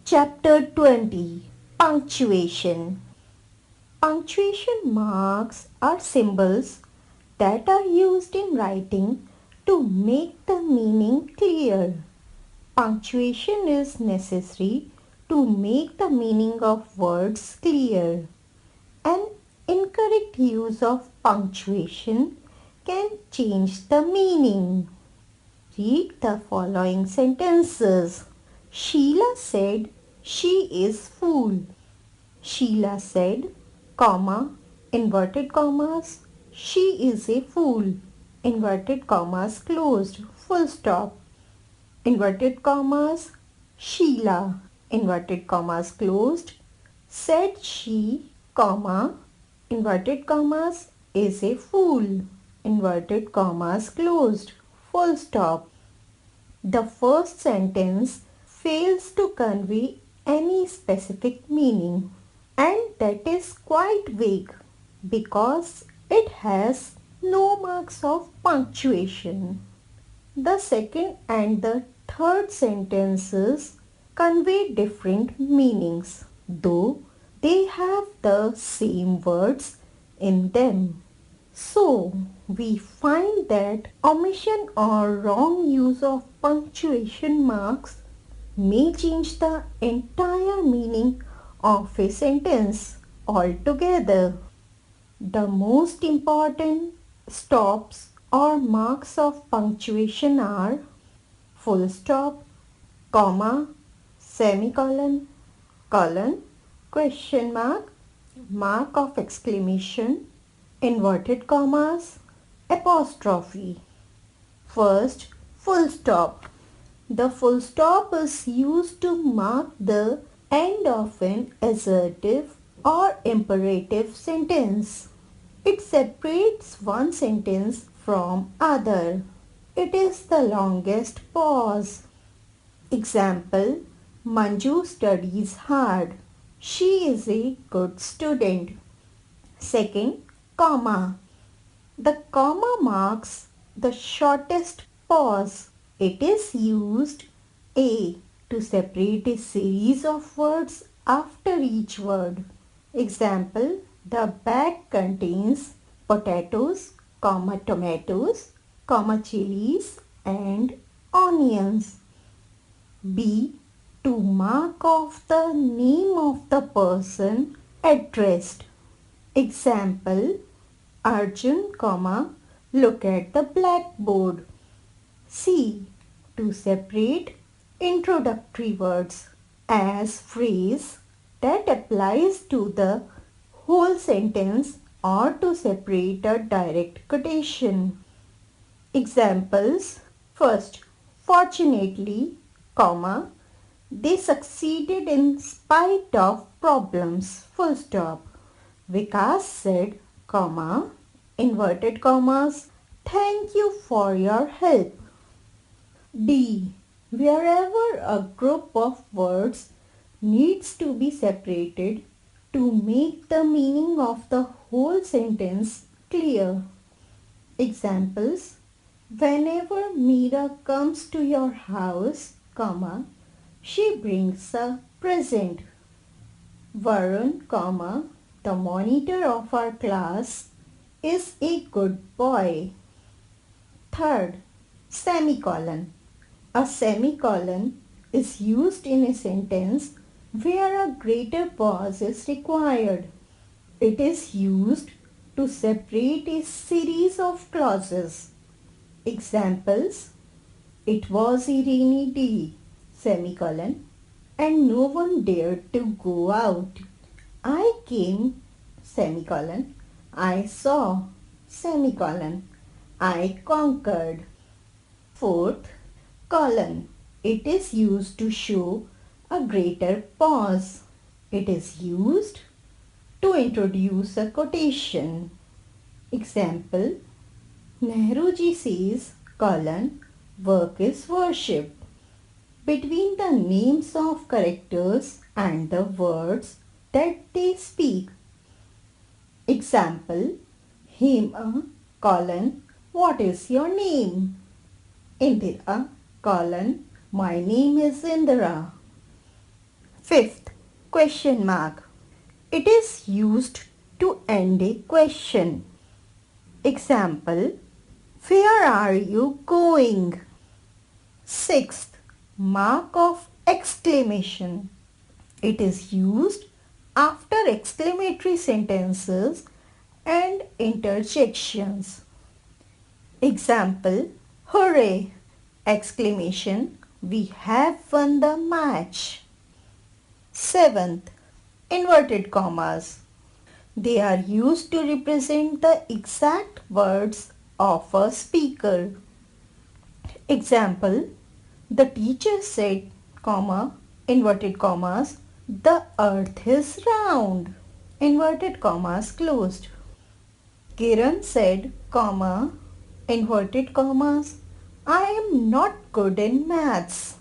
Chapter 20. Punctuation. Punctuation marks are symbols that are used in writing to make the meaning clear. Punctuation is necessary to make the meaning of words clear. An incorrect use of punctuation can change the meaning. Read the following sentences. Sheila said she is fool. Sheila said, comma, inverted commas, she is a fool, inverted commas closed, full stop, inverted commas, Sheila, inverted commas closed, said she, comma, inverted commas, is a fool, inverted commas closed, full stop. The first sentence fails to convey any specific meaning, and that is quite vague because it has no marks of punctuation. The second and the third sentences convey different meanings, though they have the same words in them. So, we find that omission or wrong use of punctuation marks may change the entire meaning of a sentence altogether. The most important stops or marks of punctuation are full stop, comma, semicolon, colon, question mark, mark of exclamation, inverted commas, apostrophe. First, full stop. The full stop is used to mark the end of an assertive or imperative sentence. It separates one sentence from other. It is the longest pause. Example, Manju studies hard. She is a good student. Second, comma. The comma marks the shortest pause. It is used A to separate a series of words after each word. Example, the bag contains potatoes, comma tomatoes, comma chilies and onions. B to mark off the name of the person addressed. Example, Arjun, comma, look at the blackboard. C to separate introductory words as phrase that applies to the whole sentence or to separate a direct quotation. Examples, first, fortunately, comma, they succeeded in spite of problems, full stop. Vikas said, comma, inverted commas, thank you for your help. D. Wherever a group of words needs to be separated to make the meaning of the whole sentence clear. Examples, whenever Meera comes to your house, comma, she brings a present. Varun, comma, the monitor of our class, is a good boy. Third, semicolon. A semicolon is used in a sentence where a greater pause is required. It is used to separate a series of clauses. Examples, it was a rainy day, semicolon, and no one dared to go out. I came, semicolon, I saw, semicolon, I conquered. Fourth, colon. It is used to show a greater pause. It is used to introduce a quotation. Example, Nehruji says, colon, work is worship. Between the names of characters and the words that they speak. Example, Hema, colon, what is your name? Indira, colon, my name is Indira. Fifth, question mark. It is used to end a question. Example, where are you going? Sixth, mark of exclamation. It is used after exclamatory sentences and interjections. Example, hooray! Exclamation, we have won the match. Seventh, inverted commas. They are used to represent the exact words of a speaker. Example, the teacher said, comma, inverted commas, the earth is round. Inverted commas closed. Kiran said, comma, inverted commas, I am not good in maths.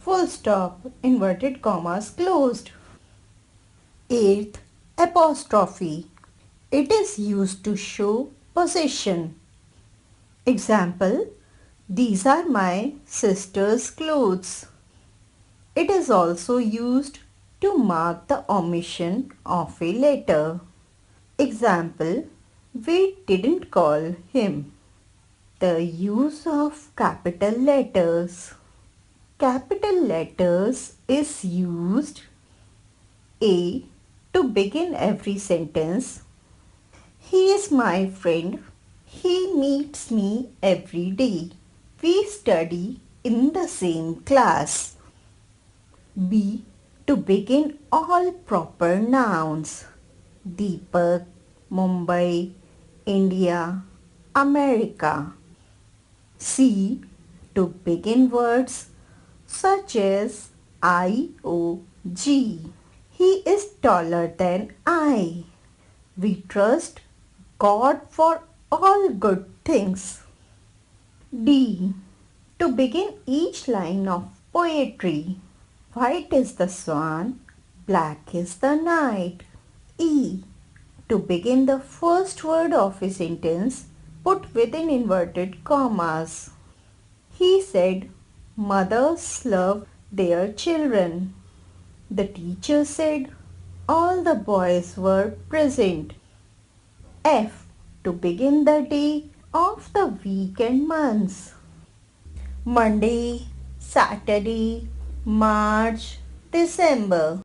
Full stop, inverted commas closed. Eighth, apostrophe. It is used to show possession. Example, these are my sister's clothes. It is also used to mark the omission of a letter. Example, we didn't call him. The use of capital letters. Capital letters is used A. To begin every sentence. He is my friend. He meets me every day. We study in the same class. B. To begin all proper nouns. Deepak, Mumbai, India, America. C. To begin words such as I-O-G. He is taller than I. We trust God for all good things. D. To begin each line of poetry. White is the swan, black is the night. E. To begin the first word of a sentence, put within inverted commas. He said, mothers love their children. The teacher said, all the boys were present. F. To begin the day of the week and months. Monday, Saturday, March, December.